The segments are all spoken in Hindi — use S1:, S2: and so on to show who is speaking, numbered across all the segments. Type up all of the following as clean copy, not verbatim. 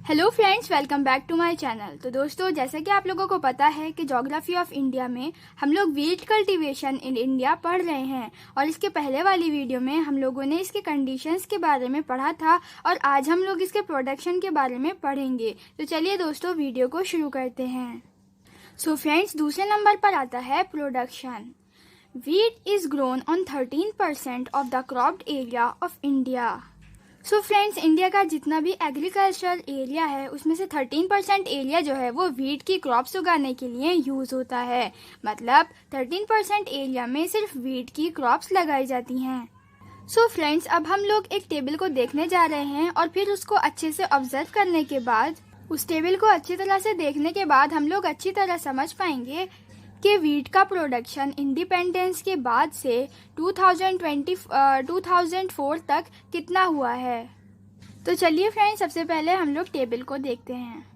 S1: Hello friends, welcome back to my channel. तो दोस्तों, जैसा कि आप लोगों को पता है कि ज्योग्राफी ऑफ इंडिया में हम लोग वीट कल्टीवेशन इन इंडिया पढ़ रहे हैं और इसके पहले वाली वीडियो में हम लोगों ने इसके कंडीशंस के बारे में पढ़ा था और आज हम लोग इसके प्रोडक्शन के बारे में पढ़ेंगे। तो चलिए दोस्तों, वीडियो को शुरू करते हैं। सो फ्रेंड्स, दूसरे नंबर पर आता है production. Wheat is grown on 13% of the cropped area of India. So friends, India का जितना भी एग्रीकल्चरल एरिया है उसमें से 13% एरिया जो है वो वीट की क्रॉप्स उगाने के लिए यूज होता है। मतलब 13% एरिया में सिर्फ वीट की क्रॉप्स लगाई जाती हैं। सो फ्रेंड्स, अब हम लोग एक टेबल को देखने जा रहे हैं और फिर उसको अच्छे से ऑब्जर्व करने के बाद, उस टेबल को अच्छी तरह से देखने के बाद हम लोग अच्छी तरह समझ पाएंगे कि वीट का प्रोडक्शन इंडिपेंडेंस के बाद से 2004 तक कितना हुआ है। तो चलिए फ्रेंड्स, सबसे पहले हम लोग टेबल को देखते हैं।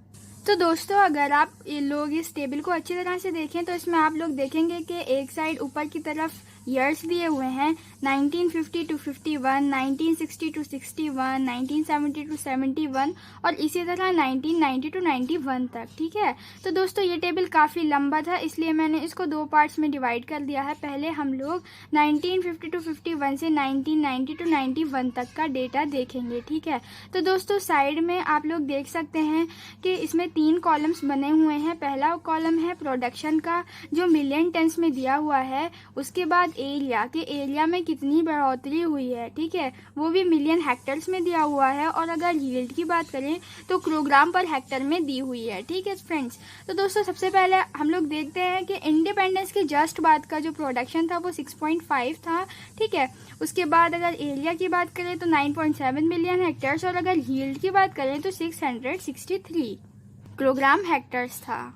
S1: तो दोस्तों, अगर आप ये लोग इस टेबल को अच्छी तरह से देखें तो इसमें आप लोग देखेंगे कि एक साइड ऊपर की तरफ ईयर्स दिए हुए हैं 1950 to 51, 1960 to 61, 1970 to 71 और इसी तरह 1990 to 91 तक। ठीक है, तो दोस्तों ये टेबल काफ़ी लंबा था, इसलिए मैंने इसको दो पार्ट्स में डिवाइड कर दिया है। पहले हम लोग 1950 to 51 से 1990 to 91 तक का डेटा देखेंगे। ठीक है, तो दोस्तों साइड में आप लोग देख सकते हैं कि इसमें 3 कॉलम्स बने हुए हैं। पहला कॉलम है प्रोडक्शन का, जो मिलियन टन्स में दिया हुआ है। उसके बाद एरिया के एरिया में कितनी बढ़ोतरी हुई है, ठीक है, वो भी मिलियन हेक्टर्स में दिया हुआ है। और अगर यील्ड की बात करें तो किलोग्राम पर हेक्टर में दी हुई है। ठीक है फ्रेंड्स, तो दोस्तों सबसे पहले हम लोग देखते हैं कि इंडिपेंडेंस के जस्ट बाद का जो प्रोडक्शन था वो 6.5 था। ठीक है, उसके बाद अगर एरिया की बात करें तो 9.7 मिलियन हेक्टर्स और अगर यील्ड की बात करें तो 663 किलोग्राम हेक्टर्स था।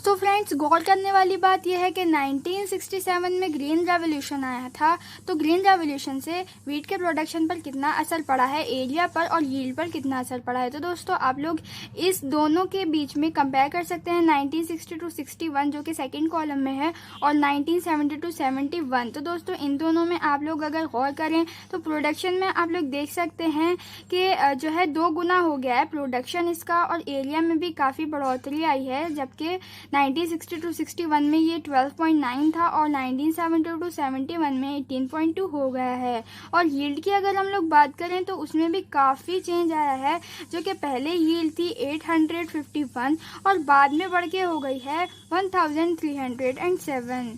S1: तो फ्रेंड्स, गौर करने वाली बात यह है कि 1967 में ग्रीन रेवोल्यूशन आया था। तो ग्रीन रेवोल्यूशन से वीट के प्रोडक्शन पर कितना असर पड़ा है, एरिया पर और यील्ड पर कितना असर पड़ा है। तो दोस्तों आप लोग इस दोनों के बीच में कंपेयर कर सकते हैं 1960 to 61 जो कि सेकंड कॉलम में है और 1970 to 71। तो दोस्तों इन दोनों में आप लोग अगर गौर करें तो प्रोडक्शन में आप लोग देख सकते हैं कि जो है 2 गुना हो गया है प्रोडक्शन इसका, और एरिया में भी काफ़ी बढ़ोतरी आई है। जबकि 1960 to 61 में ये 12.9 था और 1970 to 71 में 18.2 हो गया है। और यील्ड की अगर हम लोग बात करें तो उसमें भी काफ़ी चेंज आया है, जो कि पहले यील्ड थी 851 और बाद में बढ़ के हो गई है 1307।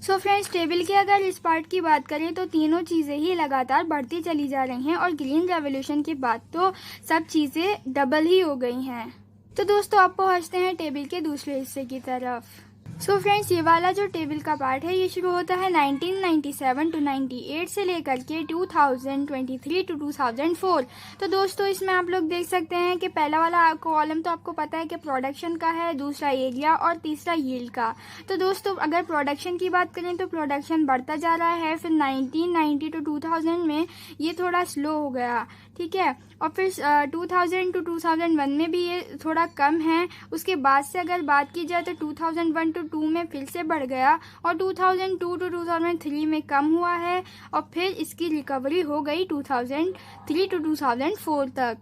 S1: सो फ्रेंड्स, टेबल के अगर इस पार्ट की बात करें तो तीनों चीज़ें ही लगातार बढ़ती चली जा रही हैं और ग्रीन रेवोल्यूशन के बाद तो सब चीज़ें डबल ही हो गई हैं। तो दोस्तों आप पहुंचते हैं टेबल के दूसरे हिस्से की तरफ। सो फ्रेंड्स, ये वाला जो टेबल का पार्ट है ये शुरू होता है 1997 to 98 से लेकर के 2023 to 2004। तो दोस्तों इसमें आप लोग देख सकते हैं कि पहला वाला कॉलम तो आपको पता है कि प्रोडक्शन का है, दूसरा एरिया और तीसरा यील्ड का। तो दोस्तों अगर प्रोडक्शन की बात करें तो प्रोडक्शन बढ़ता जा रहा है, फिर 1990 to 2000 में ये थोड़ा स्लो हो गया। ठीक है, और फिर 2000 to 2001 में भी ये थोड़ा कम है। उसके बाद से अगर बात की जाए तो 2001 to 2 में फिर से बढ़ गया और 2002 to 2003 में कम हुआ है और फिर इसकी रिकवरी हो गई 2003 to 2004 तक।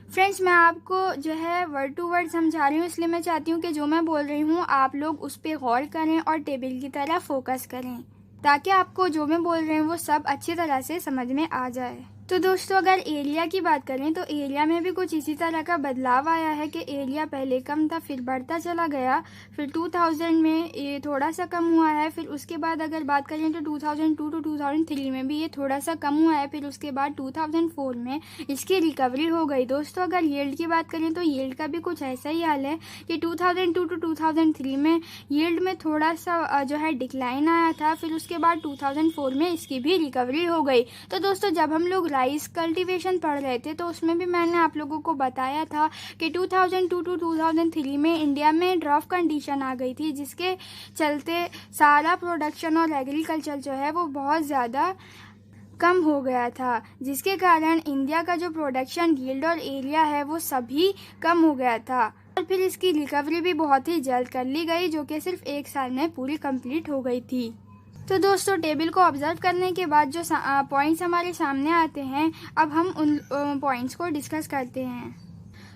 S1: फ्रेंड्स, मैं आपको जो है वर्ड टू वर्ड समझा रही हूँ, इसलिए मैं चाहती हूँ कि जो मैं बोल रही हूँ आप लोग उस पर गौर करें और टेबल की तरह फोकस करें, ताकि आपको जो मैं बोल रही हूँ वो सब अच्छी तरह से समझ में आ जाए। तो दोस्तों अगर एरिया की बात करें तो एरिया में भी कुछ इसी तरह का बदलाव आया है कि एरिया पहले कम था फिर बढ़ता चला गया, फिर 2000 में ये थोड़ा सा कम हुआ है, फिर उसके बाद अगर बात करें तो 2002 to 2003 में भी ये थोड़ा सा कम हुआ है, फिर उसके बाद 2004 में इसकी रिकवरी हो गई। दोस्तों अगर यील्ड की बात करें तो यील्ड का भी कुछ ऐसा ही हाल है कि 2002 to 2003 में यील्ड में थोड़ा सा जो है डिक्लाइन आया था, फिर उसके बाद 2004 में इसकी भी रिकवरी हो गई। तो दोस्तों जब हम लोग राइस कल्टीवेशन पढ़ रहे थे तो उसमें भी मैंने आप लोगों को बताया था कि 2002 to 2003 में इंडिया में ड्राफ्ट कंडीशन आ गई थी, जिसके चलते सारा प्रोडक्शन और एग्रीकल्चर जो है वो बहुत ज़्यादा कम हो गया था, जिसके कारण इंडिया का जो प्रोडक्शन, यील्ड और एरिया है वो सभी कम हो गया था। और फिर इसकी रिकवरी भी बहुत ही जल्द कर ली गई, जो कि सिर्फ 1 साल में पूरी कंप्लीट हो गई थी। तो दोस्तों टेबल को ऑब्जर्व करने के बाद जो पॉइंट्स हमारे सामने आते हैं, अब हम उन पॉइंट्स को डिस्कस करते हैं।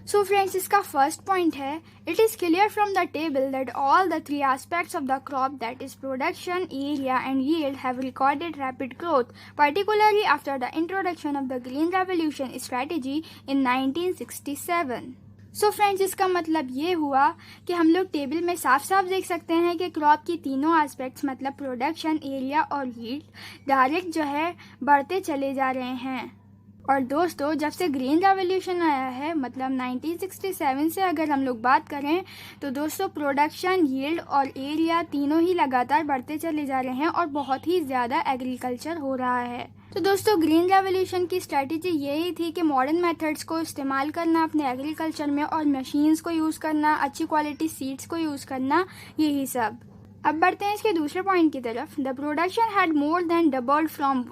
S1: सो फ्रेंड्स, इसका फर्स्ट पॉइंट है, it is clear from the table that all the three aspects of the crop that is production, area and yield have recorded rapid growth, particularly after the introduction of the Green Revolution strategy in 1967. So friends, इसका मतलब ये हुआ कि हम लोग टेबल में साफ साफ देख सकते हैं कि क्रॉप की तीनों एस्पेक्ट्स मतलब प्रोडक्शन, एरिया और यील्ड डायरेक्ट जो है बढ़ते चले जा रहे हैं। और दोस्तों, जब से ग्रीन रेवोल्यूशन आया है मतलब 1967 से अगर हम लोग बात करें तो दोस्तों प्रोडक्शन, यील्ड और एरिया तीनों ही लगातार बढ़ते चले जा रहे हैं और बहुत ही ज़्यादा एग्रीकल्चर हो रहा है। तो दोस्तों, ग्रीन रेवोल्यूशन की स्ट्रेटजी यही थी कि मॉडर्न मेथड्स को इस्तेमाल करना अपने एग्रीकल्चर में और मशीन्स को यूज़ करना, अच्छी क्वालिटी सीड्स को यूज़ करना, यही सब। अब बढ़ते हैं इसके दूसरे पॉइंट की तरफ। The production had more than doubled from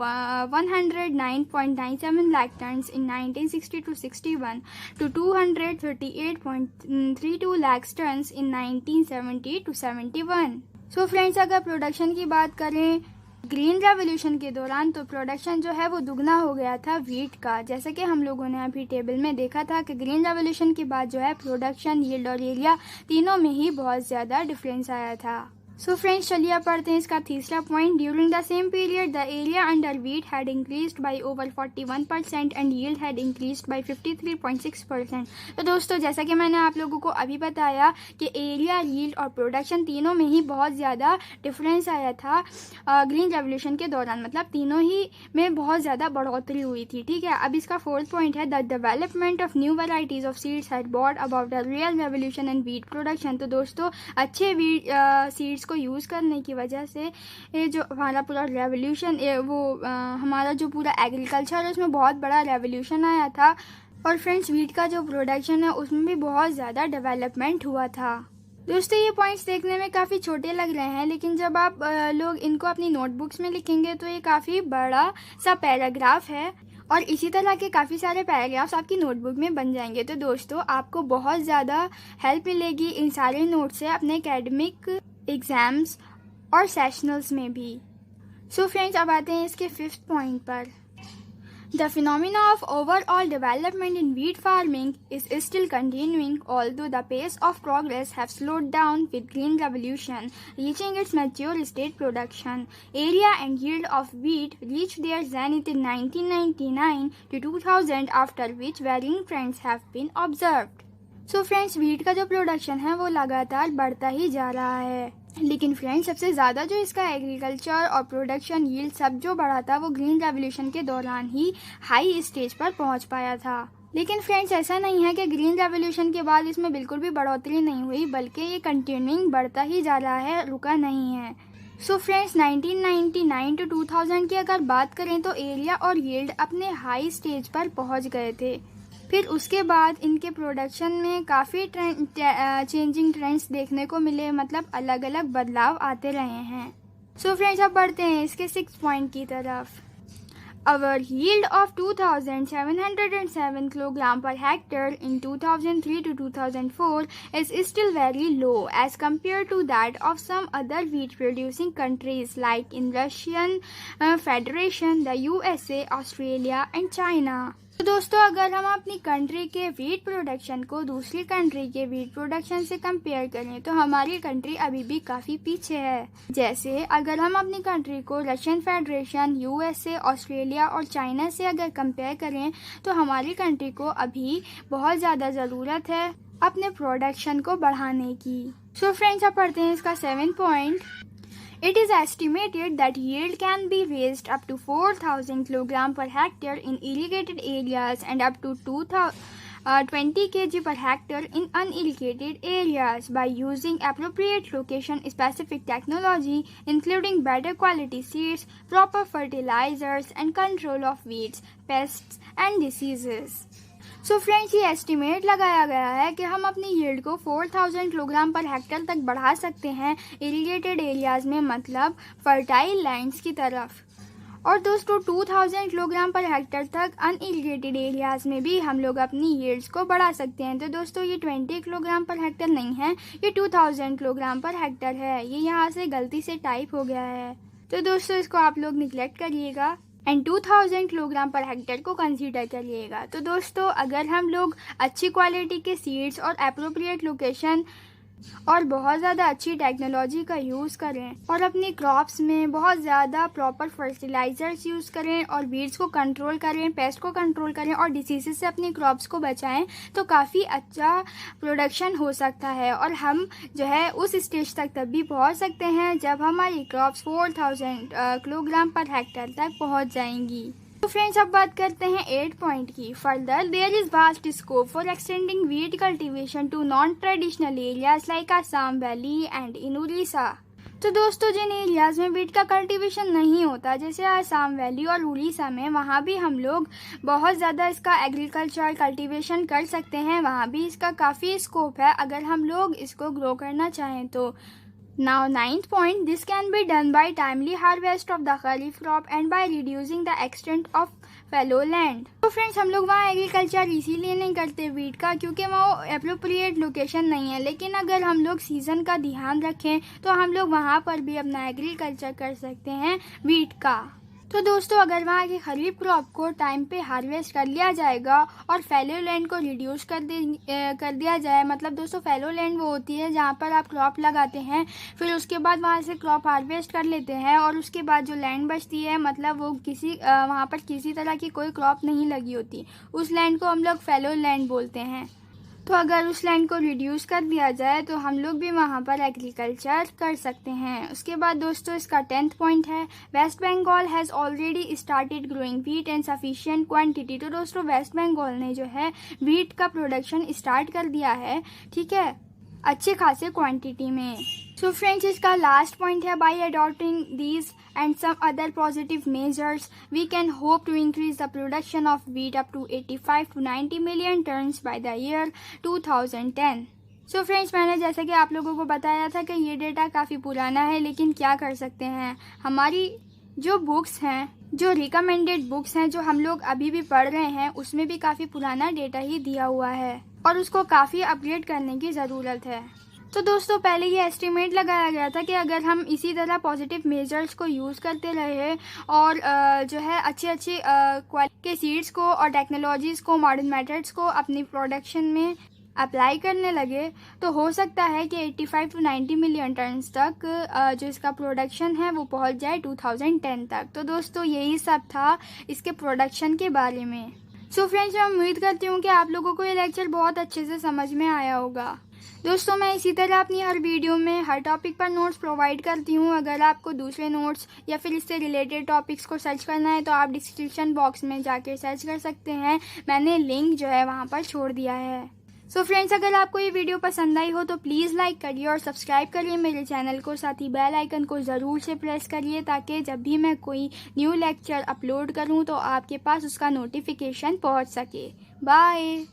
S1: 109.97 lakh tons in 1960-61 to 238.32 lakh tons in 1970-71। So friends, अगर प्रोडक्शन की बात करें ग्रीन रेवोल्यूशन के दौरान तो प्रोडक्शन जो है वो दुगना हो गया था वीट का, जैसा कि हम लोगों ने अभी टेबल में देखा था कि ग्रीन रेवोल्यूशन के बाद जो है प्रोडक्शन, यील्ड और एरिया तीनों में ही बहुत ज़्यादा डिफरेंस आया था। सो फ्रेंड्स, चलिए अब पढ़ते हैं इसका तीसरा point. During the same period the area under wheat had increased by over 41% and yield had increased by 53.6%। तो दोस्तों, जैसा कि मैंने आप लोगों को अभी बताया कि एरिया, यील्ड और प्रोडक्शन तीनों में ही बहुत ज़्यादा डिफरेंस आया था ग्रीन रेवोल्यूशन के दौरान, मतलब तीनों ही में बहुत ज़्यादा बढ़ोतरी हुई थी। ठीक है, अब इसका फोर्थ पॉइंट है, the development of new varieties of seeds had brought about the real revolution in wheat production. तो दोस्तों, अच्छे वीट सीड्स को यूज़ करने की वजह से ये जो हमारा पूरा रेवोल्यूशन हमारा जो पूरा एग्रीकल्चर है उसमें बहुत बड़ा रेवोल्यूशन आया था। और फ्रेंड्स, वीट का जो प्रोडक्शन है उसमें भी बहुत ज़्यादा डेवलपमेंट हुआ था। दोस्तों, ये पॉइंट्स देखने में काफ़ी छोटे लग रहे हैं, लेकिन जब आप लोग इनको अपनी नोटबुक्स में लिखेंगे तो ये काफ़ी बड़ा सा पैराग्राफ है और इसी तरह के काफ़ी सारे पैराग्राफ्स आपकी नोटबुक में बन जाएंगे। तो दोस्तों, आपको बहुत ज़्यादा हेल्प मिलेगी इन सारे नोट से अपने एकेडमिक एग्जाम्स और सेशनल्स में भी। सो फ्रेंड्स, अब आते हैं इसके फिफ्थ पॉइंट पर। The phenomena of overall development in wheat farming is still continuing, although the pace of progress have slowed down with Green Revolution reaching its mature state. Production, area and yield of wheat reached their zenith in 1999 to 2000, after which varying trends have been observed. So friends, wheat का जो प्रोडक्शन है वो लगातार बढ़ता ही जा रहा है, लेकिन फ्रेंड्स सबसे ज़्यादा जो इसका एग्रीकल्चर और प्रोडक्शन, यील्ड सब जो बढ़ा था वो ग्रीन रेवोल्यूशन के दौरान ही हाई स्टेज पर पहुंच पाया था। लेकिन फ्रेंड्स, ऐसा नहीं है कि ग्रीन रेवोल्यूशन के बाद इसमें बिल्कुल भी बढ़ोतरी नहीं हुई, बल्कि ये कंटिन्यूइंग बढ़ता ही जा रहा है, रुका नहीं है। सो फ्रेंड्स, 1999 टू 2000 की अगर बात करें तो एरिया और यील्ड अपने हाई स्टेज पर पहुंच गए थे। फिर उसके बाद इनके प्रोडक्शन में काफ़ी चेंजिंग ट्रेंड्स देखने को मिले, मतलब अलग अलग बदलाव आते रहे हैं। सो फ्रेंड्स, अब बढ़ते हैं इसके 6th पॉइंट की तरफ। Our yield of 2,707 kg per hectare in 2003 to 2004 is still very low as compared to that of some other wheat producing countries like in Russian Federation, the USA, Australia and China. तो दोस्तों, अगर हम अपनी कंट्री के वीट प्रोडक्शन को दूसरी कंट्री के वीट प्रोडक्शन से कंपेयर करें तो हमारी कंट्री अभी भी काफ़ी पीछे है। जैसे अगर हम अपनी कंट्री को रशियन फेडरेशन, यूएसए, ऑस्ट्रेलिया और चाइना से अगर कंपेयर करें तो हमारी कंट्री को अभी बहुत ज़्यादा ज़रूरत है अपने प्रोडक्शन को बढ़ाने की। सो फ्रेंड्स, अब पढ़ते हैं इसका 7th point. It is estimated that yield can be raised up to 4,000 kg per hectare in irrigated areas and up to 20 kg per hectare in unirrigated areas by using appropriate location-specific technology, including better quality seeds, proper fertilizers, and control of weeds, pests, and diseases. So friends, ये एस्टिमेट लगाया गया है कि हम अपनी यील्ड को 4,000 किलोग्राम पर हेक्टर तक बढ़ा सकते हैं इरिगेटेड एरियाज़ में, मतलब फर्टाइल लैंड्स की तरफ। और दोस्तों, 2,000 किलोग्राम पर हेक्टर तक अनइरिगेटेड एरियाज़ में भी हम लोग अपनी यील्ड्स को बढ़ा सकते हैं। तो दोस्तों, ये 20 किलोग्राम पर हेक्टर नहीं है, ये 2,000 किलोग्राम पर हेक्टर है। ये यहाँ से गलती से टाइप हो गया है, तो दोस्तों इसको आप लोग निगलेक्ट करिएगा। एंड 2000 किलोग्राम पर हेक्टेयर को कंसीडर करिएगा। तो दोस्तों अगर हम लोग अच्छी क्वालिटी के सीड्स और अप्रोप्रिएट लोकेशन और बहुत ज़्यादा अच्छी टेक्नोलॉजी का यूज़ करें और अपनी क्रॉप्स में बहुत ज़्यादा प्रॉपर फर्टिलाइजर्स यूज़ करें और वीड्स को कंट्रोल करें, पेस्ट को कंट्रोल करें और डिसीज़ से अपनी क्रॉप्स को बचाएं, तो काफ़ी अच्छा प्रोडक्शन हो सकता है। और हम जो है उस स्टेज तक तब भी पहुंच सकते हैं जब हमारी क्रॉप्स 4000 किलोग्राम पर हेक्टेयर तक पहुंच जाएंगी। तो फ्रेंड्स अब बात करते हैं 8 पॉइंट की। Further there is vast scope for extending wheat cultivation to non traditional areas like Assam valley and in Orissa. तो दोस्तों जिन एरियाज में वीट का कल्टीवेशन नहीं होता जैसे आसाम वैली और उड़ीसा में, वहाँ भी हम लोग बहुत ज़्यादा इसका एग्रीकल्चर कल्टीवेशन कर सकते हैं। वहाँ भी इसका काफ़ी स्कोप है अगर हम लोग इसको ग्रो करना चाहें तो। Now 9th point, this can be done by timely harvest of the kharif crop and by reducing the extent of fallow land। तो फ्रेंड्स हम लोग वहाँ एग्रीकल्चर इसीलिए नहीं करते वीट का क्योंकि वहाँ अप्रोप्रिएट लोकेशन नहीं है, लेकिन अगर हम लोग सीज़न का ध्यान रखें तो हम लोग वहाँ पर भी अपना एग्रीकल्चर कर सकते हैं वीट का। तो दोस्तों अगर वहाँ की खरीफ क्रॉप को टाइम पे हार्वेस्ट कर लिया जाएगा और फैलो लैंड को रिड्यूस कर दिया जाए, मतलब दोस्तों फैलो लैंड वो होती है जहाँ पर आप क्रॉप लगाते हैं फिर उसके बाद वहाँ से क्रॉप हार्वेस्ट कर लेते हैं और उसके बाद जो लैंड बचती है मतलब वो वहाँ पर किसी तरह की कोई क्रॉप नहीं लगी होती, उस लैंड को हम लोग फैलो लैंड बोलते हैं। तो अगर उस लैंड को रिड्यूस कर दिया जाए तो हम लोग भी वहाँ पर एग्रीकल्चर कर सकते हैं। उसके बाद दोस्तों इसका 10th पॉइंट है, West Bengal has already started growing wheat in sufficient quantity. तो दोस्तों वेस्ट बंगाल ने जो है वीट का प्रोडक्शन स्टार्ट कर दिया है, ठीक है, अच्छे खासे क्वांटिटी में। सो फ्रेंड्स इसका लास्ट पॉइंट है, bye adopting these and some other positive measures we can hope to increase the production of wheat up to 85 to 90 million tons by the year 2010। So friends मैंने जैसे कि आप लोगों को बताया था कि ये डेटा काफ़ी पुराना है, लेकिन क्या कर सकते हैं, हमारी जो बुक्स हैं, जो रिकमेंडेड बुक्स हैं जो हम लोग अभी भी पढ़ रहे हैं उसमें भी काफ़ी पुराना डेटा ही दिया हुआ है और उसको काफ़ी अपग्रेड करने की ज़रूरत है। तो दोस्तों पहले ये एस्टिमेट लगाया गया था कि अगर हम इसी तरह पॉजिटिव मेजर्स को यूज़ करते रहे और जो है अच्छे क्वालिटी के सीड्स को और टेक्नोलॉजीज़ को, मॉडर्न मेथड्स को अपनी प्रोडक्शन में अप्लाई करने लगे तो हो सकता है कि 85 टू 90 मिलियन टन्स तक जो इसका प्रोडक्शन है वो पहुंच जाए 2010 तक। तो दोस्तों यही सब था इसके प्रोडक्शन के बारे में। सो फ्रेंड्स मैं उम्मीद करती हूँ कि आप लोगों को ये लेक्चर बहुत अच्छे से समझ में आया होगा। दोस्तों मैं इसी तरह अपनी हर वीडियो में हर टॉपिक पर नोट्स प्रोवाइड करती हूँ। अगर आपको दूसरे नोट्स या फिर इससे रिलेटेड टॉपिक्स को सर्च करना है तो आप डिस्क्रिप्शन बॉक्स में जाकर सर्च कर सकते हैं, मैंने लिंक जो है वहाँ पर छोड़ दिया है। सो फ्रेंड्स अगर आपको ये वीडियो पसंद आई हो तो प्लीज़ लाइक करिए और सब्सक्राइब करिए मेरे चैनल को, साथ ही बेल आइकन को ज़रूर से प्रेस करिए ताकि जब भी मैं कोई न्यू लेक्चर अपलोड करूँ तो आपके पास उसका नोटिफिकेशन पहुँच सके। बाय।